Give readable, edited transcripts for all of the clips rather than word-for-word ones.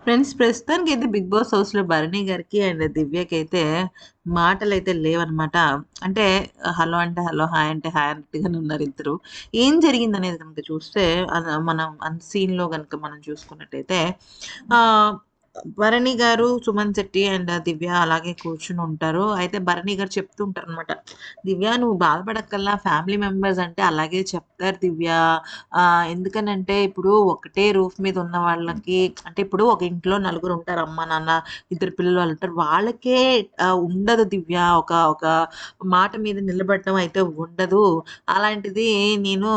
Friends ప్రస్తుతానికైతే 'big boss' హౌస్‌లో భరణి గారికి అండ్ దివ్యకైతే మాటలైతే లేవనమాట. అంటే హలో అంటే హలో, హాయ్ అంటే హాయ్ అన్నట్టుగానే ఉన్నారు ఇద్దరు. ఏం జరిగిందనేది గనుక చూస్తే మనం సీన్‌లో గనుక మనం చూసుకున్నట్టయితే ఆహ్, భరణి గారు, సుమన్ శెట్టి అండ్ దివ్య అలాగే కూర్చొనుంటారు. అయితే భరణి గారు చెప్తూ ఉంటారనమాట. "దివ్య నువ్వు బాధపడక్కల్లా ఫ్యామిలీ మెంబర్స్ అంటే అలాగే చెప్తారు దివ్య. ఎందుకనంటే ఇప్పుడు ఒకటే రూఫ్ మీద ఉన్న వాళ్ళకి అంటే ఇప్పుడు ఒక ఇంట్లో నలుగురుంటారు. అమ్మ, నాన్న, ఇద్దరు పిల్లలు వాళ్ళుంటారు. వాళ్ళకే ఉండదు దివ్య. ఒక ఒక మాట మీద నిలబడడం అయితే ఉండదు. అలాంటిది నేను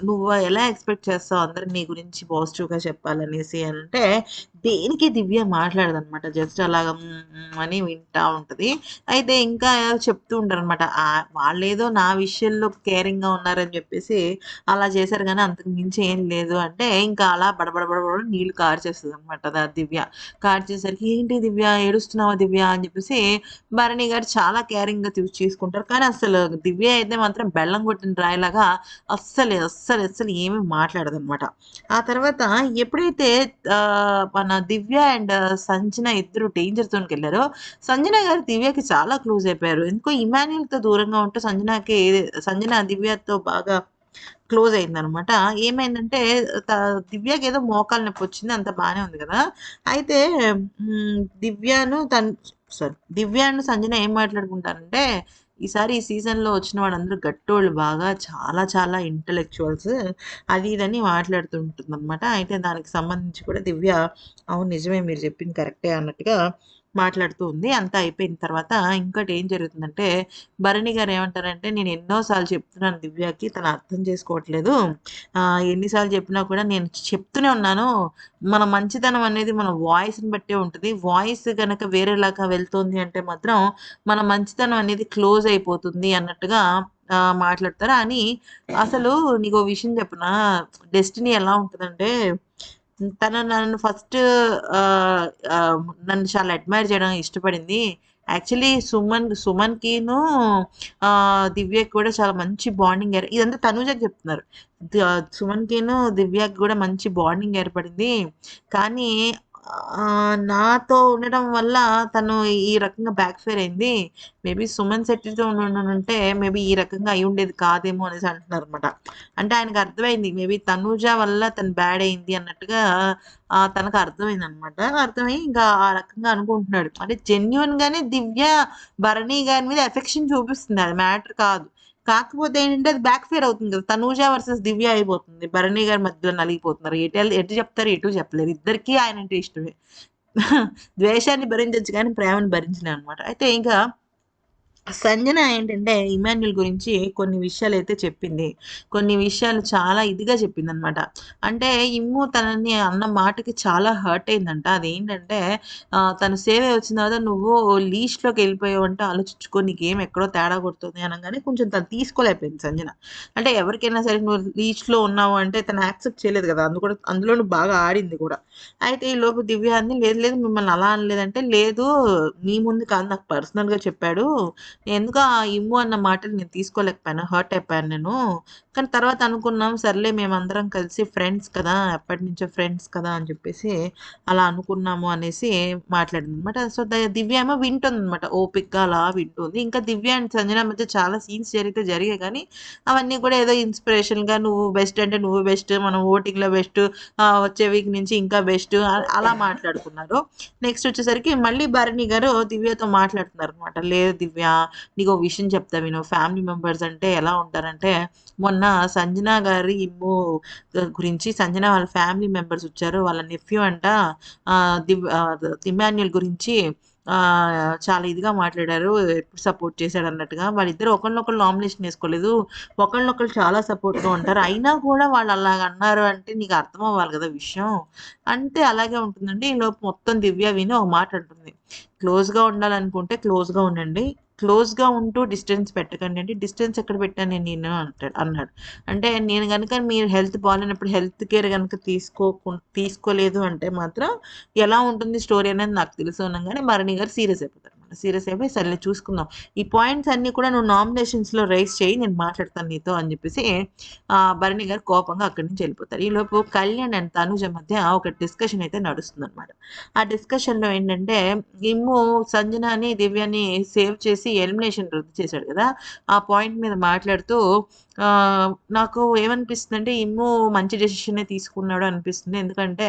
నువ్వు ఎలా ఎక్స్‌పెక్ట్ చేస్తావు అందరూ నీ గురించి పాజిటివ్‌గా చెప్పాలనేసి" అంటే దేనికి దివ్య మాట్లాడదనమాట. జస్ట్ అలాగా హ్మ్, హ్మ్ అని వింటా ఉంటది. అయితే ఇంకా చెప్తూ ఉంటారనమాట. వాళ్ళేదో నా విషయంలో కేరింగ్‌గా ఉన్నారని జెప్పేసి అలా చేశారు గానీ అంతకు మించి ఏం లేదు అంటే, ఇంకా అలా బడబడ బడబడ నీళ్లు కార్చేస్తదనమాట దివ్య. కార్చేసరికి "ఏంటి దివ్య ఏడుస్తున్నావా దివ్య" అని చెప్పేసి భరణి గారు చాలా కేరింగ్‌గా చూసుకుంటారు. కానీ అసలు దివ్య అయితే మాత్రం బెల్లం కొట్టిన రాయిలాగా అస్సలు ఏమి మాట్లాడదనమాట. ఆ తర్వాత ఎప్పుడైతే మన దివ్య అండ్ సంజన ఇద్దరు డేంజర్ జోన్‌కెళ్లారో, సంజన గారు దివ్యకి చాలా క్లోజ్ అయిపోయారు. ఎందుకో ఇమాన్యుయల్‌తో దూరంగా ఉంటూ సంజన దివ్యతో బాగా క్లోజ్ అయిందనమాట. ఏమైందంటే త దివ్యకేదో మోకాలు నొప్పొచ్చింది. అంతా బానే ఉంది గదా! అయితే దివ్యాను, సంజన ఏం మాట్లాడుకుంటారంటే, ఈ సీజన్‌లో వచ్చిన వాళ్ళందరూ గట్టోళ్ళు బాగా చాలా ఇంటలెక్చువల్స్ అది ఇది అని మాట్లాడుతూ ఉంటుందనమాట. అయితే దానికి సంబంధించి కూడా దివ్య అవును నిజమే మీరు చెప్పింది కరెక్టే అన్నట్టుగా మాట్లాడుతూ ఉంది. అంతా అయిపోయిన తర్వాత ఇంకోటేం జరుగుతుందంటే భరణి గారు ఏమంటారంటే, "నేను ఎన్నో సార్లు చెప్తున్నాను దివ్యకి తను అర్థం చేసుకోవట్లేదు. ఎన్ని సార్లు చెప్పినా కూడా నేను చెప్తూనే ఉన్నాను. మన మంచితనం అనేది మన వాయిస్‌ని బట్టే ఉంటది. వాయిస్ గనక వేరేలాగా వెళ్తుంది అంటే మాత్రం మన మంచితనం అనేది క్లోజ్ అయిపోతుంది" అన్నట్టుగా మాట్లాడతారు. అని అసలు నీకో విషయం చెప్పనా? డెస్టినీ ఎలా ఉంటదంటే తను నన్ను ఫస్ట్ ఆహ్, ఆహ్, నన్ను చాలా అడ్మైర్ చేయడం ఇష్టపడింది. యాక్చువల్లీ సుమన్‌కిను దివ్యకి కూడా చాలా మంచి బాండింగ్ ఇదంతా తనూజకి చెప్తున్నారు. సుమన్‌కిను దివ్యకి కూడా మంచి బాండింగ్ ఏర్పడింది. కానీ నాతో ఉండడం వల్ల తను ఈ రకంగా బ్యాక్ ఫైర్ అయింది. మేబీ సుమన్ శెట్టితో ఉండుంటే మేబీ ఈ రకంగా అయ్యుండేది కాదేమో అనేసి అంటున్నారనమాట. అంటే ఆయనకు అర్థమైంది. మేబీ తనూజ వల్ల తను బ్యాడ్ అయింది అన్నట్టుగా తనకు అర్థమైందనమాట. అర్థమయ్యి ఇంకా ఆ రకంగా అనుకుంటున్నాడు. అంటే జెన్యూన్‌గానే దివ్య భరణి గారి మీద ఎఫెక్షన్ చూపిస్తుంది. అది మ్యాటర్ కాదు. కాకపోతే ఏంటంటే అది బ్యాక్ ఫైర్ అవుతుంది కదా! తనూజ వర్సెస్ దివ్య అయిపోతుంది. భరణి గారి మధ్యలో నలిగిపోతున్నారు. ఎటు చెప్తారు, ఎటు చెప్పలేరు. ఇద్దరికీ ఆయనంటే ఇష్టమే. ద్వేషాన్ని భరించొచ్చు కానీ ప్రేమను భరించలేమనమాట. అయితే ఇంకా సంజన ఏంటంటే, ఇమాన్యుల్ గురించి కొన్ని విషయాలైతే చెప్పింది. కొన్ని విషయాలు చాలా ఇదిగా చెప్పిందనమాట. అంటే ఇమ్ము తనని అన్న మాటకి చాలా హర్ట్ అయిందంట. అదేంటంటే తను సేవ్ అయ్యి వచ్చిన తర్వాత "నువ్వు లీస్ట్‌లోకెళ్ళిపోయావంటే ఆలోచించుకో నీకేం ఎక్కడో తేడా కొడుతుంది" అనంగానే కొంచెం తను తీసుకోలేకపోయింది సంజన. అంటే ఎవరికైనా సరే నువ్వు లీస్ట్‌లో ఉన్నావు అంటే తను యాక్సెప్ట్ చేయలేదు కదా! అందులోను బాగా ఆడింది కూడా. అయితే ఈలోపు దివ్య అంది, "లేదు లేదు మిమ్మల్ని అలా అనలేదంటే" "లేదు మీ ముందు కాదు నాకు పర్సనల్‌గా చెప్పాడు. ఎందుకో ఆ ఇమ్ము అన్న మాటలు నేను తీసుకోలేకపోయాను. హర్ట్ అయిపోయాను నేను. కానీ తర్వాత అనుకున్నాం సర్లే మేమందరం కలిసి ఫ్రెండ్స్ కదా! ఎప్పటినుంచో ఫ్రెండ్స్ కదా! అని చెప్పేసి అలా అనుకున్నాము అనేసి మాట్లాడిందనమాట. సో, దివ్య ఏమో వింటుందనమాట. ఓపికగా అలా వింటుంది. ఇంకా దివ్య అండ్ సంజన మధ్య చాలా సీన్స్ జరిగాయి కానీ అవన్నీ కూడా ఏదో ఇన్స్‌పిరేషన్‌గా నువ్వు బెస్ట్ అంటే నువ్వు బెస్ట్. మనం ఓటింగ్‌లో బెస్ట్. వచ్చే వీక్ నుంచి ఇంకా బెస్ట్ అలా మాట్లాడుకున్నారు. నెక్స్ట్ వచ్చేసరికి మళ్ళీ భరణి గారు దివ్యతో మాట్లాడుతున్నారనమాట. లేదు దివ్య నీకో విషయం చెప్తా విను. ఫ్యామిలీ మెంబర్స్ అంటే ఎలా ఉంటారంటే, మొన్న సంజన గారి గురించి సంజన వాళ్ళ ఫ్యామిలీ మెంబర్స్ వచ్చారు. వాళ్ళ నెఫ్యూ అంట ఇమాన్యుయల్ గురించి చాలా ఇదిగా మాట్లాడారు. ఎప్పుడు సపోర్ట్ చేశాడన్నట్టుగా. వాళ్ళిద్దరూ ఒకళ్ళనొకళ్ళు నామినేషన్ ఏసుకోలేదు. ఒకళ్ళనొకళ్ళు చాలా సపోర్ట్‌గా ఉంటారు. అయినా కూడా వాళ్ళు అలాగ అన్నారు అంటే నీకు అర్థం అవ్వాలి గదా విషయం. అంటే అలాగే ఉంటుందండి. ఈలోపు మొత్తం దివ్య విని ఒక మాట అంటుంది. క్లోజ్‌గా ఉండాలనుకుంటే క్లోజ్‌గా ఉండండి. క్లోజ్‌గా ఉంటూ డిస్టెన్స్ పెట్టకండి అంటే, "డిస్టెన్స్ ఎక్కడ పెట్టాను నేను" అన్నాడు. అంటే నేను గనుక మీరు హెల్త్ బాలేనప్పుడు హెల్త్ కేర్ గనుక తీసుకోలేదు అంటే మాత్రం ఎలా ఉంటుంది స్టోరీ అనేది నాకు తెలుసు అనంగానే భరణి గారు సీరియస్ అయిపోతారు. సీరియస్ అయిపోయి సర్లే చూసుకుందాం. ఈ పాయింట్స్ అన్నీ కూడా నువ్వు నామినేషన్స్‌లో రైజ్ చెయ్యి. నేను మాట్లాడతాను నీతో అని చెప్పేసి భరణి గారు కోపంగా అక్కడి నుంచి వెళ్ళిపోతారు. ఈలోపు కళ్యాణ్ అండ్ తనుజ మధ్య ఒక డిస్కషన్ అయితే నడుస్తుందనమాట. ఆ డిస్కషన్‌లో ఏంటంటే ఇమ్ము సంజనాని, దివ్యని సేవ్ చేసి ఎలిమినేషన్ రద్దు చేశాడు కదా! ఆ పాయింట్ మీద మాట్లాడుతూ నాకు ఏమనిపిస్తుందంటే ఇమ్ము మంచి డెసిషనే తీసుకున్నాడు అనిపిస్తుంది. ఎందుకంటే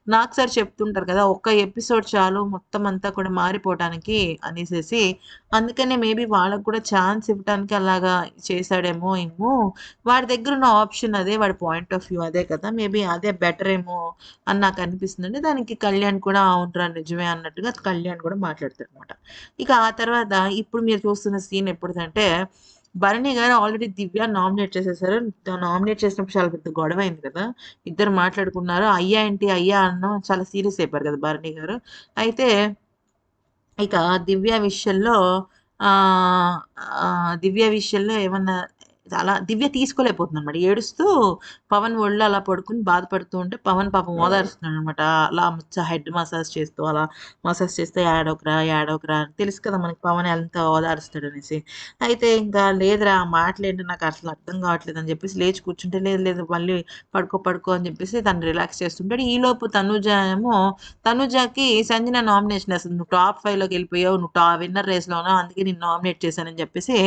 నాకు సార్ చెప్తుంటారు కదా! ఒక్క ఎపిసోడ్ చాలు మొత్తం అంతా కూడా మారిపోవటానికి అనేసేసి. అందుకనే మేబీ వాళ్ళకి కూడా ఛాన్స్ ఇవ్వటానికి అలాగా చేశాడేమో ఇమ్ము. వాడి దగ్గరున్న ఆప్షన్ అదే. వాడి పాయింట్ ఆఫ్ వ్యూ అదే కదా! మేబీ అదే బెటర్ ఏమో అని నాకనిపిస్తుందండి. దానికి కళ్యాణ్ కూడా అవునురా నిజమే అన్నట్టుగా కళ్యాణ్ కూడా మాట్లాడతాడనమాట. ఇక ఆ తర్వాత ఇప్పుడు మీరు చూస్తున్న సీన్ ఎప్పుడుదంటే భరణి గారు ఆల్రెడీ దివ్య నామినేట్ చేసేసారు. నామినేట్ చేసినప్పుడు చాలా పెద్ద గొడవ అయింది కదా! ఇద్దరు మాట్లాడుకున్నారు. అయ్యా ఏంటి అయ్యా అన్నాం చాలా సీరియస్ అయిపోయారు కదా భరణి గారు. అయితే ఇక దివ్య విషయంలో ఆహ్, దివ్య విషయంలో ఏమన్నా అలా దివ్య తీసుకోలేకపోతుందనమాట. ఏడుస్తూ పవన్ ఒళ్ళో అలా పడుకొని బాధపడుతూ ఉంటే పవన్ పాపం ఓదారుస్తున్నాడనమాట. అలా హెడ్ మసాజ్ చేస్తూ అలా మసాజ్ చేస్తే "ఏడవకురా, ఏడవకురా" అని తెలుసు కదా మనకి పవన్ ఎంత ఓదారుస్తాడనేసి. అయితే ఇంకా లేదురా ఆ మాటలేంటో నాకు అసలు అర్థం కావట్లేదు అని చెప్పేసి లేచి కూర్చుంటే, లేదు లేదు మళ్ళీ పడుకో పడుకో అని చెప్పేసి తను రిలాక్స్ చేస్తుంటాడు. ఈలోపు తనుజ ఏమో తనుజకి సంజన నామినేషన్ ఏస్తది. "నువ్వు టాప్ 5లోకి వెళ్ళిపోయావు. నువ్వు విన్నర్ రేస్‌లో ఉన్నావు. అందుకే నిన్ను నామినేట్ చేశానని" చెప్పేసి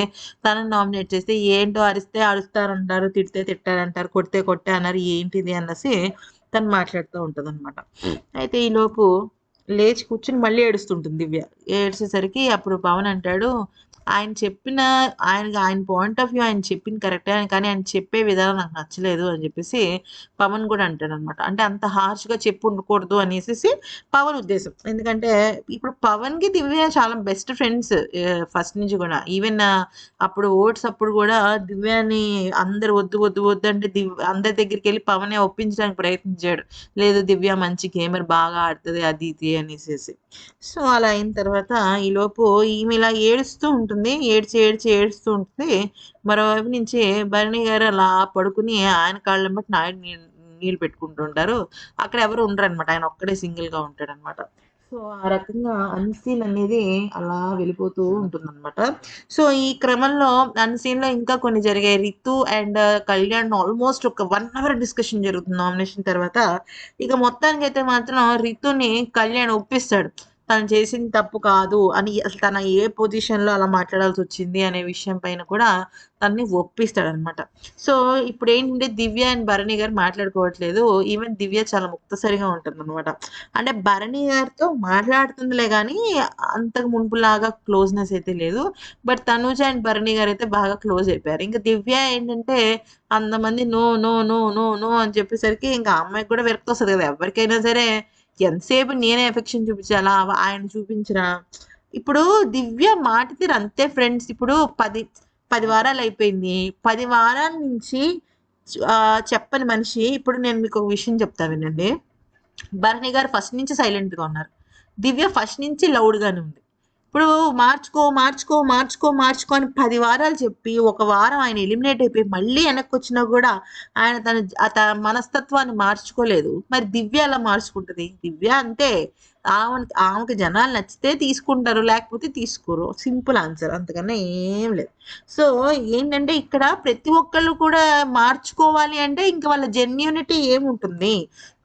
తనని నామినేట్ చేస్తే, ఏంటో అరిస్తే అరుస్తారంటారు, తిడితే తిట్టారంటారు, కొడితే కొట్టే అన్నారు. ఏంటిది అనేసి తను మాట్లాడుతూ ఉంటదనమాట. అయితే ఈలోపు లేచి కూర్చొని మళ్ళీ ఏడుస్తుంటుంది దివ్య. ఏడ్చేసరికి అప్పుడు పవన్ అంటాడు, ఆయన చెప్పిన ఆయన పాయింట్ ఆఫ్ వ్యూ ఆయన చెప్పింది కరెక్టే. కానీ ఆయన చెప్పే విధానం నాకు నచ్చలేదు అని చెప్పేసి పవన్ కూడా అంటాడనమాట. అంటే అంత హార్ష్‌గా చెప్పి ఉండకూడదు అనేసేసి పవన్ ఉద్దేశం. ఎందుకంటే ఇప్పుడు పవన్‌కి దివ్య చాలా బెస్ట్ ఫ్రెండ్స్ ఫస్ట్ నుంచి కూడా. ఈవెన్ అప్పుడు ఓట్స్ అప్పుడు కూడా దివ్యని అందరూ వద్దు, వద్దు, వద్దు అంటే అందరి దగ్గరికెళ్ళి పవనే ఒప్పించడానికి ప్రయత్నించాడు. లేదు దివ్య మంచి గేమర్ బాగా ఆడుతది అది ఇది అనేసేసి. సో, అలా అయిన తర్వాత ఈలోపు ఈమె ఇలా ఏడుస్తూ ఉంటుంది. ఏడ్చి, ఏడ్చి, ఏడుస్తూ ఉంటుంది. మరోవైపు నుంచి భరణి గారు అలా పడుకొని ఆయన కాళ్ళెంబట ఆయన నీళ్ళు పెట్టుకుంటూ ఉంటారు. అక్కడ ఎవరు ఉండరనమాట. ఆయన ఒక్కడే సింగిల్‌గా ఉంటాడనమాట. సో, ఆ రకంగా అన్‌సీన్ అనేది అలా వెళ్ళిపోతూ ఉంటుందనమాట. సో, ఈ క్రమంలో అన్‌సీన్‌లో ఇంకా కొన్ని జరిగాయి. రితు అండ్ కళ్యాణ్ ఆల్మోస్ట్ ఒక 1 అవర్ డిస్కషన్ జరుగుతుంది నామినేషన్ తర్వాత. ఇక మొత్తానికైతే మాత్రం రితుని కళ్యాణ్ ఒప్పిస్తాడు. తను చేసింది తప్పు కాదు అని అసలు తన ఏ పొజిషన్‌లో అలా మాట్లాడాల్సొచ్చింది అనే విషయం పైన కూడా తనని ఒప్పిస్తాడనమాట. సో, ఇప్పుడేంటంటే దివ్య అండ్ భరణి గారు మాట్లాడుకోవట్లేదు. ఈవెన్ దివ్య చాలా ముక్తసరిగా ఉంటుందనమాట. అంటే భరణి గారితో మాట్లాడుతుందిలే గానీ, అంతకు మునుపులాగా క్లోజ్‌నెస్ అయితే లేదు. బట్ తనూజ అండ్ భరణి గారైతే బాగా క్లోజ్ అయిపోయారు. ఇంక దివ్య ఏంటంటే అంతమంది no, no, no, no, no అని చెప్పేసరికి ఇంక ఆ అమ్మాయికి కూడా విరక్తొస్తది కదా! ఎవరికైనా సరే ఎంతసేపు నేనే ఎఫెక్షన్ చూపించాలా? ఆయన చూపించరా? ఇప్పుడు దివ్య మాట తీరు అంతే ఫ్రెండ్స్. ఇప్పుడు 10 వారాలయిపోయింది. 10 వారాల నుంచి చెప్పని మనిషి ఇప్పుడు నేను మీకొక విషయం చెప్తా వినండి. భరణి గారు ఫస్ట్ నుంచి సైలెంట్‌గా ఉన్నారు. దివ్య ఫస్ట్ నుంచి లౌడ్‌గానే ఉంది. ఇప్పుడు మార్చుకో, మార్చుకో, మార్చుకో, మార్చుకో అని 10 వారాలు చెప్పి, ఒక వారం ఆయన ఎలిమినేట్ అయిపోయి, మళ్ళీ వెనక్కొచ్చినా గూడా ఆయన తన మనస్తత్వాన్ని మార్చుకోలేదు. మరి దివ్య ఎలా మార్చుకుంటది? దివ్య అంతే. ఆమెకి జనాలు నచ్చితే తీసుకుంటారు. లేకపోతే తీసుకోరు. Simple answer. అంతకన్నా ఏం లేదు. సో, ఏంటంటే ఇక్కడ ప్రతి ఒక్కళ్ళు కూడా మార్చుకోవాలి అంటే ఇంక వాళ్ళ జెన్యూనిటీ ఏముంటుంది?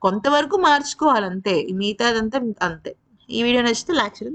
కొంతవరకు మార్చుకోవాలంతే. మిగతాదంతా అంతే. ఈ వీడియో నచ్చితే లైక్ చేయండి.